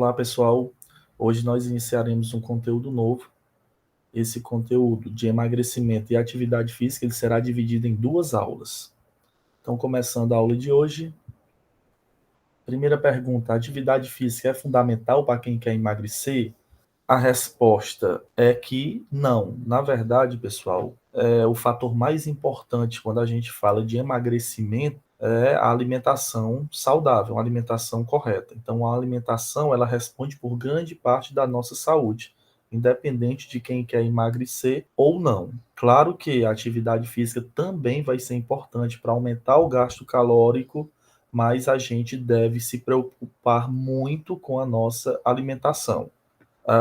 Olá, pessoal. Hoje nós iniciaremos um conteúdo novo. Esse conteúdo de emagrecimento e atividade física ele será dividido em duas aulas. Então, começando a aula de hoje. Primeira pergunta: a atividade física é fundamental para quem quer emagrecer? A resposta é que não. Na verdade, pessoal, o fator mais importante quando a gente fala de emagrecimento é a alimentação saudável, uma alimentação correta. Então, a alimentação, ela responde por grande parte da nossa saúde, independente de quem quer emagrecer ou não. Claro que a atividade física também vai ser importante para aumentar o gasto calórico, mas a gente deve se preocupar muito com a nossa alimentação.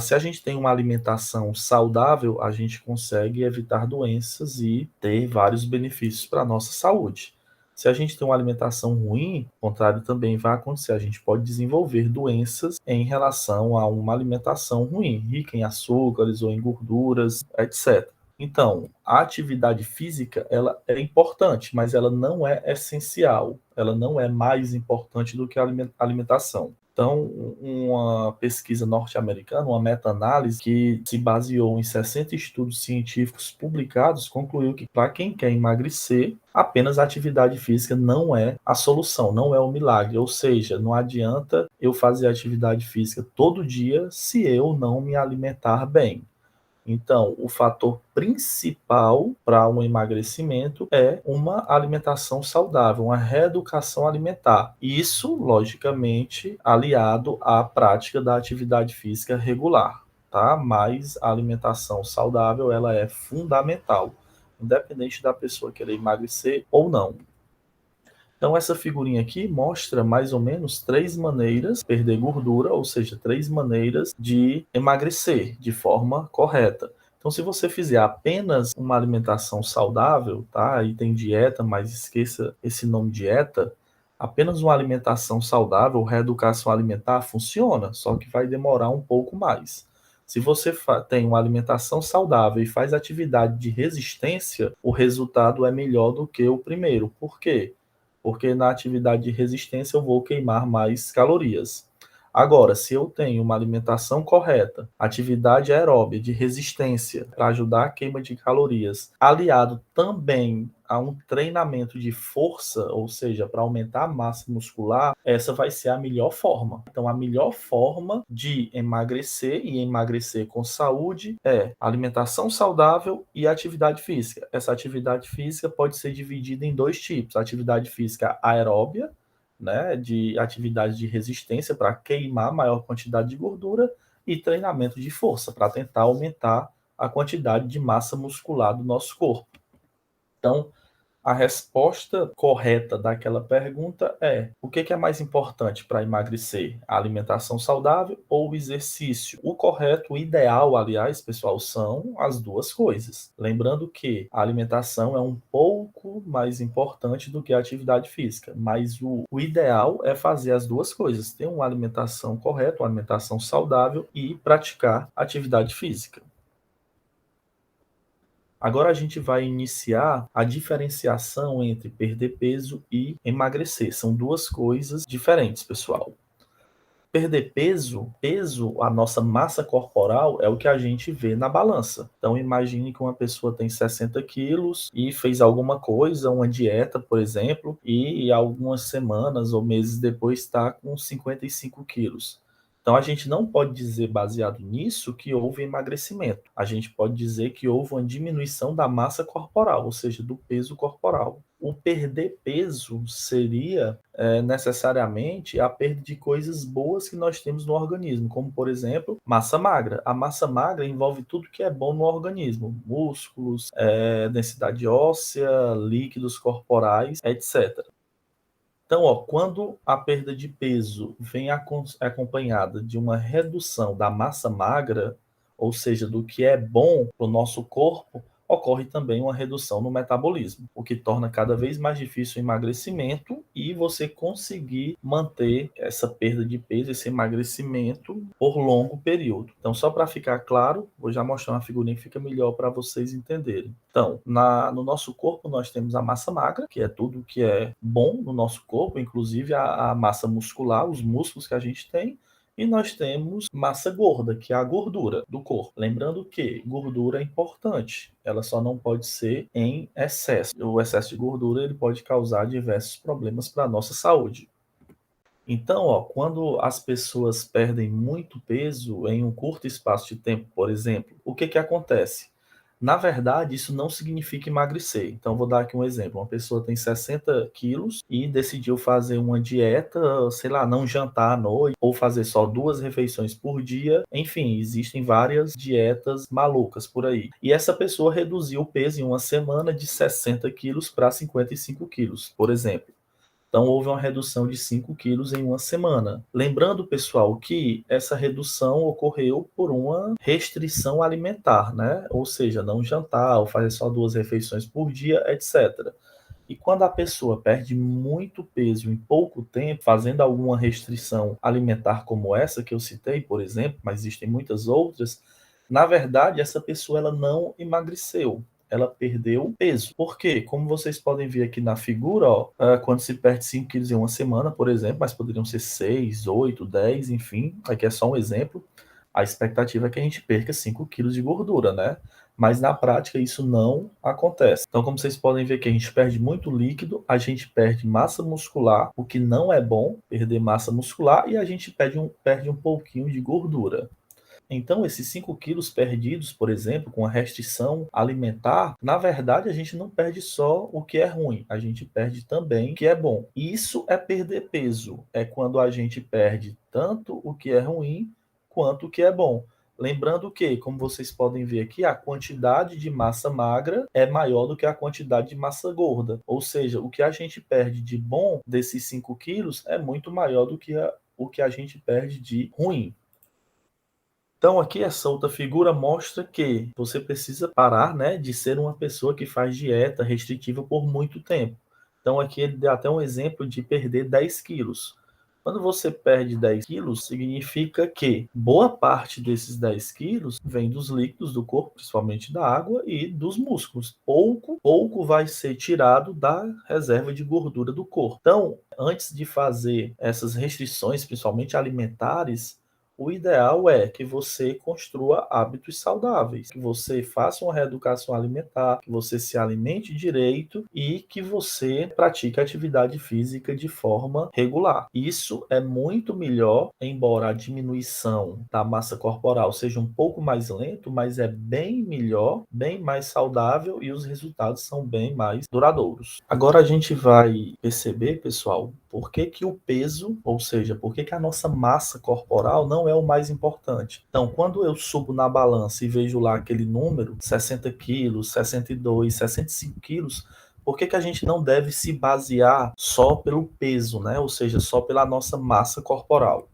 Se a gente tem uma alimentação saudável, a gente consegue evitar doenças e ter vários benefícios para a nossa saúde. Se a gente tem uma alimentação ruim, o contrário também vai acontecer. A gente pode desenvolver doenças em relação a uma alimentação ruim, rica em açúcares ou em gorduras, etc. Então, a atividade física, ela é importante, mas ela não é essencial. Ela não é mais importante do que a alimentação. Então, uma pesquisa norte-americana, uma meta-análise que se baseou em 60 estudos científicos publicados, concluiu que para quem quer emagrecer, apenas a atividade física não é a solução, não é o milagre. Ou seja, não adianta eu fazer atividade física todo dia se eu não me alimentar bem. Então, o fator principal para um emagrecimento é uma alimentação saudável, uma reeducação alimentar. Isso, logicamente, aliado à prática da atividade física regular, tá? Mas a alimentação saudável, ela é fundamental, independente da pessoa querer emagrecer ou não. Então, essa figurinha aqui mostra mais ou menos 3 maneiras de perder gordura, ou seja, 3 maneiras de emagrecer de forma correta. Então, se você fizer apenas uma alimentação saudável, tá? Aí tem dieta, mas esqueça esse nome dieta. Apenas uma alimentação saudável, reeducação alimentar, funciona, só que vai demorar um pouco mais. Se você tem uma alimentação saudável e faz atividade de resistência, o resultado é melhor do que o primeiro. Por quê? Porque na atividade de resistência eu vou queimar mais calorias. Agora, se eu tenho uma alimentação correta, atividade aeróbica de resistência para ajudar a queima de calorias, aliado também a um treinamento de força, ou seja, para aumentar a massa muscular, essa vai ser a melhor forma. Então, a melhor forma de emagrecer e emagrecer com saúde é alimentação saudável e atividade física. Essa atividade física pode ser dividida em dois tipos: atividade física aeróbia, né, de atividade de resistência para queimar maior quantidade de gordura, e treinamento de força para tentar aumentar a quantidade de massa muscular do nosso corpo. Então, a resposta correta daquela pergunta é: o que é mais importante para emagrecer? A alimentação saudável ou o exercício? O correto, o ideal, aliás, pessoal, são as duas coisas. Lembrando que a alimentação é um pouco mais importante do que a atividade física, mas o ideal é fazer as duas coisas: ter uma alimentação correta, uma alimentação saudável e praticar atividade física. Agora a gente vai iniciar a diferenciação entre perder peso e emagrecer. São duas coisas diferentes, pessoal. Perder peso, a nossa massa corporal é o que a gente vê na balança. Então imagine que uma pessoa tem 60 quilos e fez alguma coisa, uma dieta, por exemplo, e algumas semanas ou meses depois está com 55 quilos. Então a gente não pode dizer, baseado nisso, que houve emagrecimento. A gente pode dizer que houve uma diminuição da massa corporal, ou seja, do peso corporal. O perder peso seria necessariamente a perda de coisas boas que nós temos no organismo, como, por exemplo, massa magra. A massa magra envolve tudo que é bom no organismo: músculos, densidade óssea, líquidos corporais, etc. Então, quando a perda de peso vem acompanhada de uma redução da massa magra, ou seja, do que é bom para o nosso corpo, ocorre também uma redução no metabolismo, o que torna cada vez mais difícil o emagrecimento e você conseguir manter essa perda de peso, esse emagrecimento por longo período. Então, só para ficar claro, vou já mostrar uma figurinha que fica melhor para vocês entenderem. Então, no nosso corpo nós temos a massa magra, que é tudo que é bom no nosso corpo, inclusive a massa muscular, os músculos que a gente tem, E nós temos massa gorda, que é a gordura do corpo. Lembrando que gordura é importante, ela só não pode ser em excesso. O excesso de gordura ele pode causar diversos problemas para a nossa saúde. Então, ó, quando as pessoas perdem muito peso em um curto espaço de tempo, por exemplo, o que que acontece? Na verdade, isso não significa emagrecer. Então, vou dar aqui um exemplo. Uma pessoa tem 60 quilos e decidiu fazer uma dieta, sei lá, não jantar à noite, ou fazer só 2 refeições por dia. Enfim, existem várias dietas malucas por aí. E essa pessoa reduziu o peso em uma semana de 60 quilos para 55 quilos, por exemplo. Então, houve uma redução de 5 quilos em uma semana. Lembrando, pessoal, que essa redução ocorreu por uma restrição alimentar, né? Ou seja, não jantar, ou fazer só 2 refeições por dia, etc. E quando a pessoa perde muito peso em pouco tempo, fazendo alguma restrição alimentar como essa que eu citei, por exemplo, mas existem muitas outras, na verdade, essa pessoa ela não emagreceu, ela perdeu peso. Por quê? Como vocês podem ver aqui na figura, ó, quando se perde 5 quilos em uma semana, por exemplo, mas poderiam ser 6, 8, 10, enfim, aqui é só um exemplo, a expectativa é que a gente perca 5 quilos de gordura, né? Mas na prática isso não acontece. Então, como vocês podem ver que a gente perde muito líquido, a gente perde massa muscular, o que não é bom, perder massa muscular, e a gente perde um pouquinho de gordura. Então, esses 5 quilos perdidos, por exemplo, com a restrição alimentar, na verdade, a gente não perde só o que é ruim, a gente perde também o que é bom. Isso é perder peso, é quando a gente perde tanto o que é ruim quanto o que é bom. Lembrando que, como vocês podem ver aqui, a quantidade de massa magra é maior do que a quantidade de massa gorda. Ou seja, o que a gente perde de bom desses 5 quilos é muito maior do que o que a gente perde de ruim. Então, aqui essa outra figura mostra que você precisa parar, né, de ser uma pessoa que faz dieta restritiva por muito tempo. Então, aqui ele dá até um exemplo de perder 10 quilos. Quando você perde 10 quilos, significa que boa parte desses 10 quilos vem dos líquidos do corpo, principalmente da água e dos músculos. Pouco vai ser tirado da reserva de gordura do corpo. Então, antes de fazer essas restrições, principalmente alimentares, o ideal é que você construa hábitos saudáveis, que você faça uma reeducação alimentar, que você se alimente direito e que você pratique atividade física de forma regular. Isso é muito melhor, embora a diminuição da massa corporal seja um pouco mais lento, mas é bem melhor, bem mais saudável e os resultados são bem mais duradouros. Agora a gente vai perceber, pessoal, por que que o peso, ou seja, por que que a nossa massa corporal não é o mais importante. Então, quando eu subo na balança e vejo lá aquele número, 60 quilos, 62, 65 quilos, por que que a gente não deve se basear só pelo peso, né? Ou seja, só pela nossa massa corporal?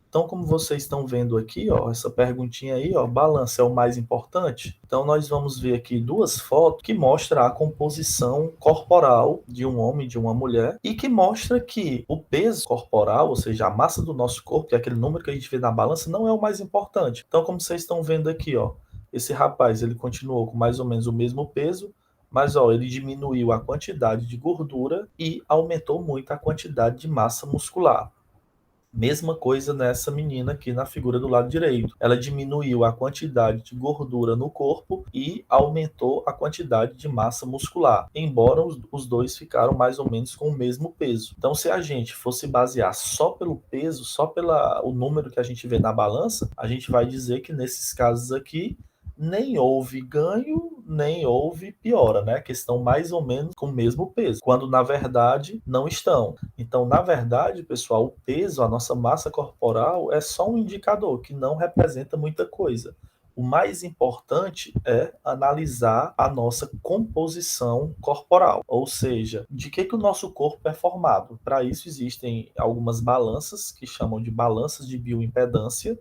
Então, como vocês estão vendo aqui, ó, essa perguntinha aí, ó, balança é o mais importante? Então, nós vamos ver aqui 2 fotos que mostram a composição corporal de um homem e de uma mulher e que mostra que o peso corporal, ou seja, a massa do nosso corpo, que é aquele número que a gente vê na balança, não é o mais importante. Então, como vocês estão vendo aqui, ó, esse rapaz, ele continuou com mais ou menos o mesmo peso, mas ó, ele diminuiu a quantidade de gordura e aumentou muito a quantidade de massa muscular. Mesma coisa nessa menina aqui na figura do lado direito. Ela diminuiu a quantidade de gordura no corpo e aumentou a quantidade de massa muscular, embora os dois ficaram mais ou menos com o mesmo peso. Então, se a gente fosse basear só pelo peso, só pelo número que a gente vê na balança, a gente vai dizer que nesses casos aqui nem houve ganho, nem houve piora, né? Que estão mais ou menos com o mesmo peso, quando na verdade não estão. Então, na verdade, pessoal, o peso, a nossa massa corporal, é só um indicador que não representa muita coisa. O mais importante é analisar a nossa composição corporal, ou seja, de que o nosso corpo é formado. Para isso existem algumas balanças que chamam de balanças de bioimpedância,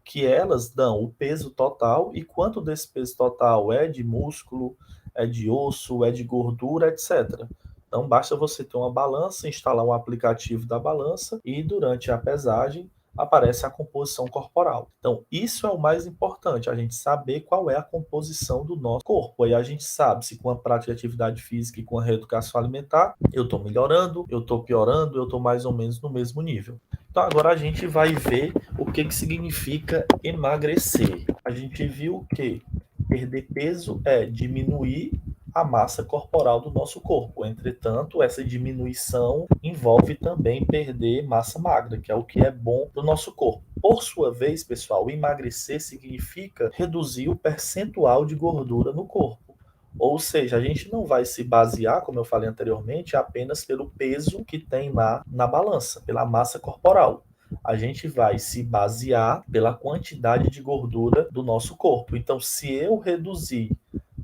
que elas dão o peso total e quanto desse peso total é de músculo, é de osso, é de gordura, etc. Então, basta você ter uma balança, instalar um aplicativo da balança e durante a pesagem aparece a composição corporal. Então, isso é o mais importante, a gente saber qual é a composição do nosso corpo. Aí a gente sabe se com a prática de atividade física e com a reeducação alimentar, eu estou melhorando, eu estou piorando, eu estou mais ou menos no mesmo nível. Então, agora a gente vai ver o o que significa emagrecer? A gente viu que perder peso é diminuir a massa corporal do nosso corpo. Entretanto, essa diminuição envolve também perder massa magra, que é o que é bom para o nosso corpo. Por sua vez, pessoal, emagrecer significa reduzir o percentual de gordura no corpo. Ou seja, a gente não vai se basear, como eu falei anteriormente, apenas pelo peso que tem na balança, pela massa corporal. A gente vai se basear pela quantidade de gordura do nosso corpo. Então, se eu reduzir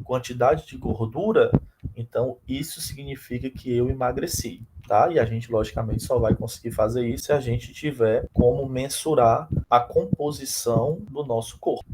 quantidade de gordura, então isso significa que eu emagreci, tá? E a gente, logicamente, só vai conseguir fazer isso se a gente tiver como mensurar a composição do nosso corpo.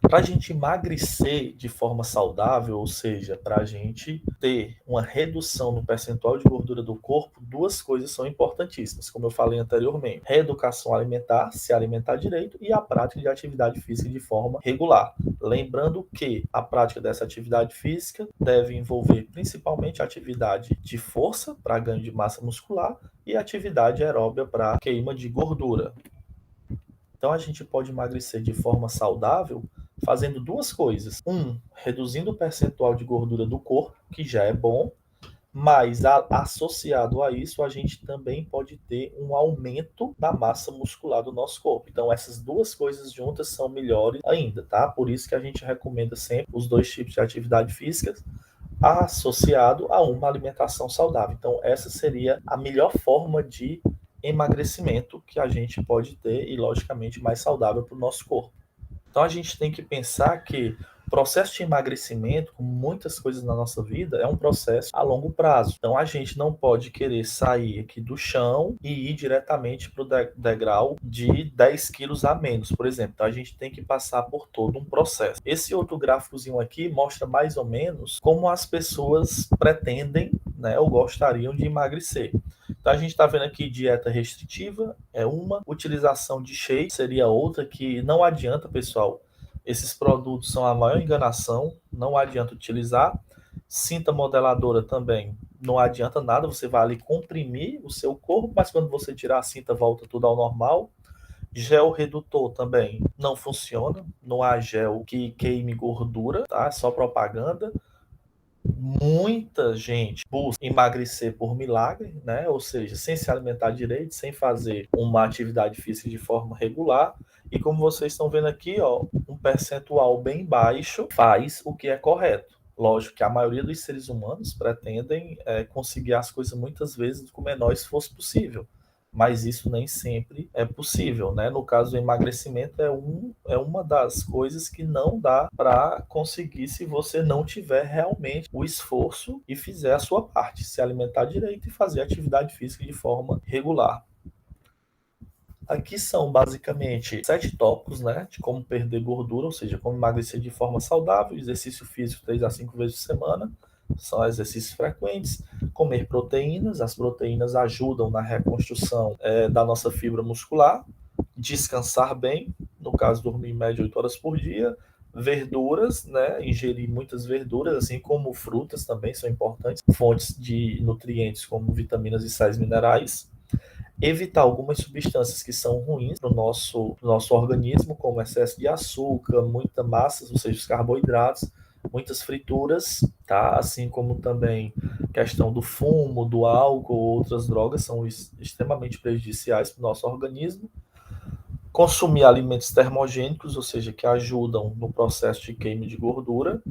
Para a gente emagrecer de forma saudável, ou seja, para a gente ter uma redução no percentual de gordura do corpo, duas coisas são importantíssimas, como eu falei anteriormente: reeducação alimentar, se alimentar direito, e a prática de atividade física de forma regular. Lembrando que a prática dessa atividade física deve envolver principalmente atividade de força para ganho de massa muscular e atividade aeróbica para queima de gordura. Então a gente pode emagrecer de forma saudável fazendo duas coisas. Reduzindo o percentual de gordura do corpo, que já é bom, mas associado a isso, a gente também pode ter um aumento da massa muscular do nosso corpo. Então essas duas coisas juntas são melhores ainda, tá? Por isso que a gente recomenda sempre os dois tipos de atividade física associado a uma alimentação saudável. Então essa seria a melhor forma de emagrecimento que a gente pode ter e, logicamente, mais saudável para o nosso corpo. Então a gente tem que pensar que o processo de emagrecimento, como muitas coisas na nossa vida, é um processo a longo prazo. Então a gente não pode querer sair aqui do chão e ir diretamente para o degrau de 10 quilos a menos, por exemplo. Então a gente tem que passar por todo um processo. Esse outro gráficozinho aqui mostra mais ou menos como as pessoas pretendem, né, ou gostariam de emagrecer. Então a gente está vendo aqui dieta restritiva é uma, utilização de shake seria outra, que não adianta, pessoal. Esses produtos são a maior enganação, não adianta utilizar. Cinta modeladora também não adianta nada, você vai ali comprimir o seu corpo, mas quando você tirar a cinta volta tudo ao normal. Gel redutor também não funciona, não há gel que queime gordura, tá? É só propaganda. Muita gente busca emagrecer por milagre, né? Ou seja, sem se alimentar direito, sem fazer uma atividade física de forma regular. E como vocês estão vendo aqui, ó, um percentual bem baixo faz o que é correto. Lógico que a maioria dos seres humanos pretendem conseguir as coisas muitas vezes com o menor esforço possível. Mas isso nem sempre é possível, né? No caso do emagrecimento, é uma das coisas que não dá para conseguir se você não tiver realmente o esforço e fizer a sua parte, se alimentar direito e fazer atividade física de forma regular. Aqui são basicamente 7 tópicos, né, de como perder gordura, ou seja, como emagrecer de forma saudável, exercício físico 3 a 5 vezes por semana, são exercícios frequentes, comer proteínas, as proteínas ajudam na reconstrução da nossa fibra muscular, descansar bem, no caso dormir em média 8 horas por dia, verduras, né, ingerir muitas verduras, assim como frutas também são importantes, fontes de nutrientes como vitaminas e sais minerais, evitar algumas substâncias que são ruins para o nosso organismo, como excesso de açúcar, muita massa, ou seja, os carboidratos, muitas frituras, tá? Assim como também questão do fumo, do álcool, outras drogas são extremamente prejudiciais para o nosso organismo. Consumir alimentos termogênicos, ou seja, que ajudam no processo de queima de gordura,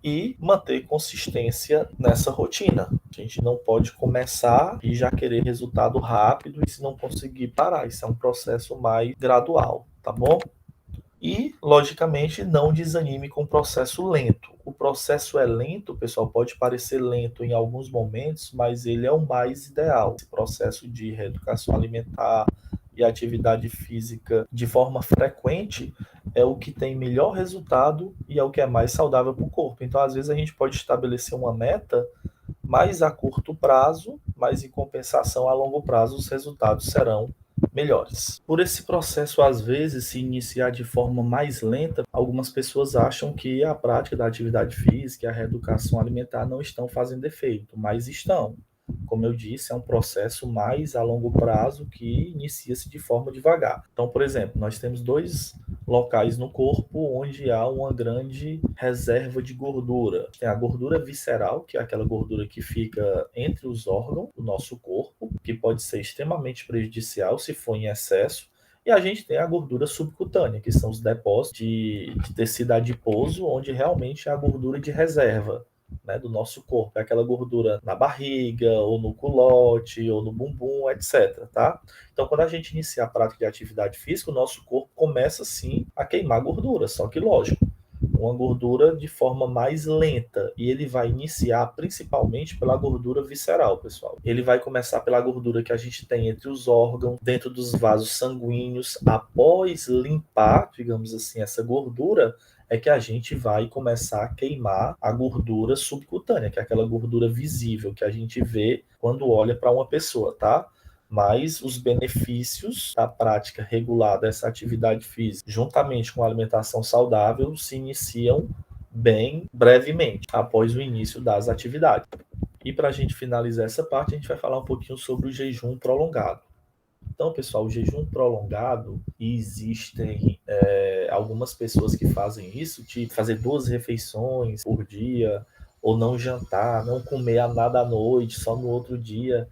e manter consistência nessa rotina. A gente não pode começar e já querer resultado rápido e se não conseguir parar. Isso é um processo mais gradual, tá bom? E, logicamente, não desanime com o processo lento. O processo é lento, pessoal, pode parecer lento em alguns momentos, mas ele é o mais ideal. Esse processo de reeducação alimentar e atividade física de forma frequente é o que tem melhor resultado e é o que é mais saudável para o corpo. Então, às vezes, a gente pode estabelecer uma meta mais a curto prazo, mas em compensação a longo prazo os resultados serão melhores. Por esse processo, às vezes, se iniciar de forma mais lenta, algumas pessoas acham que a prática da atividade física e a reeducação alimentar não estão fazendo efeito, mas estão. como eu disse, é um processo mais a longo prazo que inicia-se de forma devagar. Então, por exemplo, nós temos dois locais no corpo onde há uma grande reserva de gordura. Tem a gordura visceral, que é aquela gordura que fica entre os órgãos do nosso corpo, que pode ser extremamente prejudicial se for em excesso. E a gente tem a gordura subcutânea, que são os depósitos de tecido adiposo, onde realmente é a gordura de reserva, né, do nosso corpo. É aquela gordura na barriga, ou no culote, ou no bumbum, etc. Tá? Então, quando a gente inicia a prática de atividade física, o nosso corpo começa, sim, a queimar gordura. Só que, lógico, uma gordura de forma mais lenta, e ele vai iniciar principalmente pela gordura visceral, pessoal. Ele vai começar pela gordura que a gente tem entre os órgãos, dentro dos vasos sanguíneos. Após limpar, digamos assim, essa gordura, é que a gente vai começar a queimar a gordura subcutânea, que é aquela gordura visível que a gente vê quando olha para uma pessoa, tá? Mas os benefícios da prática regular dessa atividade física, juntamente com a alimentação saudável, se iniciam bem brevemente após o início das atividades. E para a gente finalizar essa parte, a gente vai falar um pouquinho sobre o jejum prolongado. Então, pessoal, o jejum prolongado, e existem algumas pessoas que fazem isso, de fazer 2 refeições por dia, ou não jantar, não comer nada à noite, só no outro dia.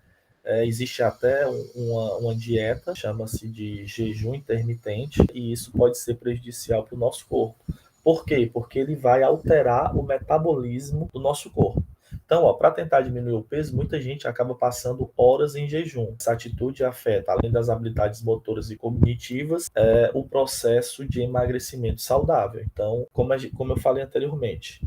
Existe até uma dieta, chama-se de jejum intermitente, e isso pode ser prejudicial para o nosso corpo. Por quê? Porque ele vai alterar o metabolismo do nosso corpo. Então, para tentar diminuir o peso, muita gente acaba passando horas em jejum. Essa atitude afeta, além das habilidades motoras e cognitivas, o processo de emagrecimento saudável. Então, como eu falei anteriormente,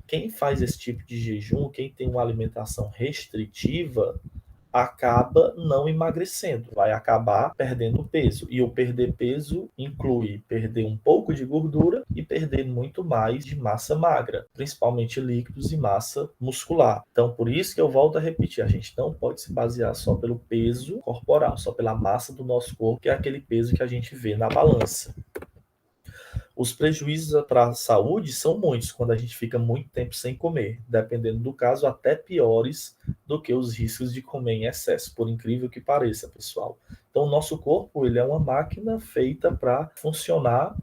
quem faz esse tipo de jejum, quem tem uma alimentação restritiva, acaba não emagrecendo, vai acabar perdendo peso. E o perder peso inclui perder um pouco de gordura e perder muito mais de massa magra, principalmente líquidos e massa muscular. Então, por isso que eu volto a repetir, a gente não pode se basear só pelo peso corporal, só pela massa do nosso corpo, que é aquele peso que a gente vê na balança. Os prejuízos para a saúde são muitos quando a gente fica muito tempo sem comer, dependendo do caso, até piores do que os riscos de comer em excesso, por incrível que pareça, pessoal. Então, o nosso corpo ele é uma máquina feita para funcionar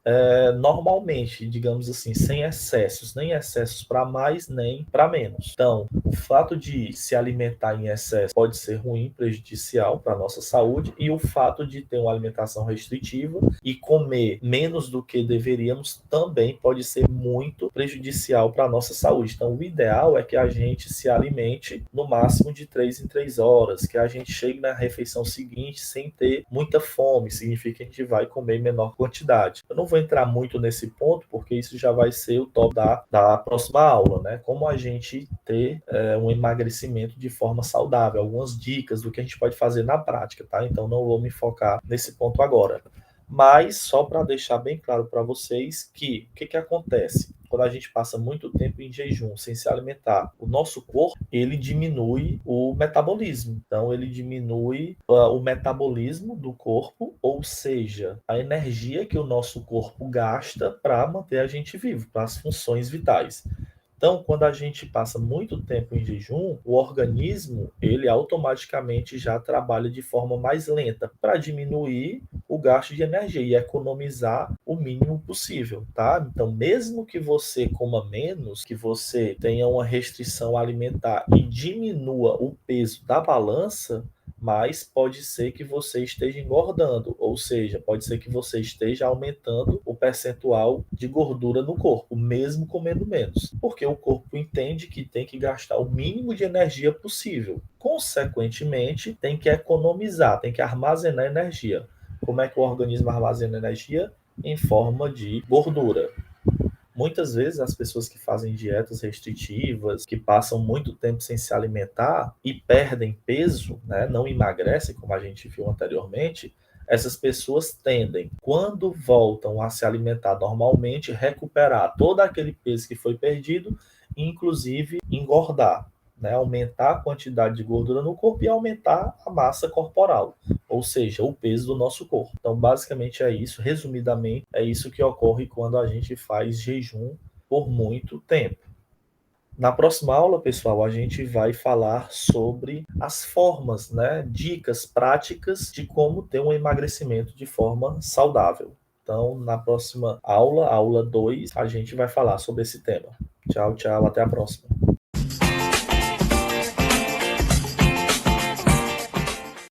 normalmente, digamos assim, sem excessos, nem excessos para mais, nem para menos. Então, o fato de se alimentar em excesso pode ser ruim, prejudicial para a nossa saúde, e o fato de ter uma alimentação restritiva e comer menos do que deveríamos também pode ser muito prejudicial para a nossa saúde. Então, o ideal é que a gente se alimente no máximo de 3 em 3 horas, que a gente chegue na refeição seguinte sem ter muita fome, significa que a gente vai comer em menor quantidade. Eu não vou entrar muito nesse ponto, porque isso já vai ser o top da próxima aula, né? Como a gente ter um emagrecimento de forma saudável, algumas dicas do que a gente pode fazer na prática, tá? Então, não vou me focar nesse ponto agora. Mas, só para deixar bem claro para vocês que o que acontece? Quando a gente passa muito tempo em jejum, sem se alimentar, o nosso corpo, ele diminui o metabolismo. Então, ele diminui o metabolismo do corpo, ou seja, a energia que o nosso corpo gasta para manter a gente vivo, para as funções vitais. Então, quando a gente passa muito tempo em jejum, o organismo, ele automaticamente já trabalha de forma mais lenta para diminuir o gasto de energia e economizar o mínimo possível, tá? Então, mesmo que você coma menos, que você tenha uma restrição alimentar e diminua o peso da balança, mas pode ser que você esteja engordando, ou seja, pode ser que você esteja aumentando o percentual de gordura no corpo, mesmo comendo menos, porque o corpo entende que tem que gastar o mínimo de energia possível. Consequentemente, tem que economizar, tem que armazenar energia. Como é que o organismo armazena energia? Em forma de gordura. Muitas vezes as pessoas que fazem dietas restritivas, que passam muito tempo sem se alimentar e perdem peso, né, não emagrecem, como a gente viu anteriormente, essas pessoas tendem, quando voltam a se alimentar normalmente, recuperar todo aquele peso que foi perdido, inclusive engordar, né, aumentar a quantidade de gordura no corpo e aumentar a massa corporal, ou seja, o peso do nosso corpo. Então, basicamente é isso, resumidamente, é isso que ocorre quando a gente faz jejum por muito tempo. Na próxima aula, pessoal, a gente vai falar sobre as formas, né, dicas práticas de como ter um emagrecimento de forma saudável. Então, na próxima aula, aula 2, a gente vai falar sobre esse tema. Tchau, tchau, até a próxima.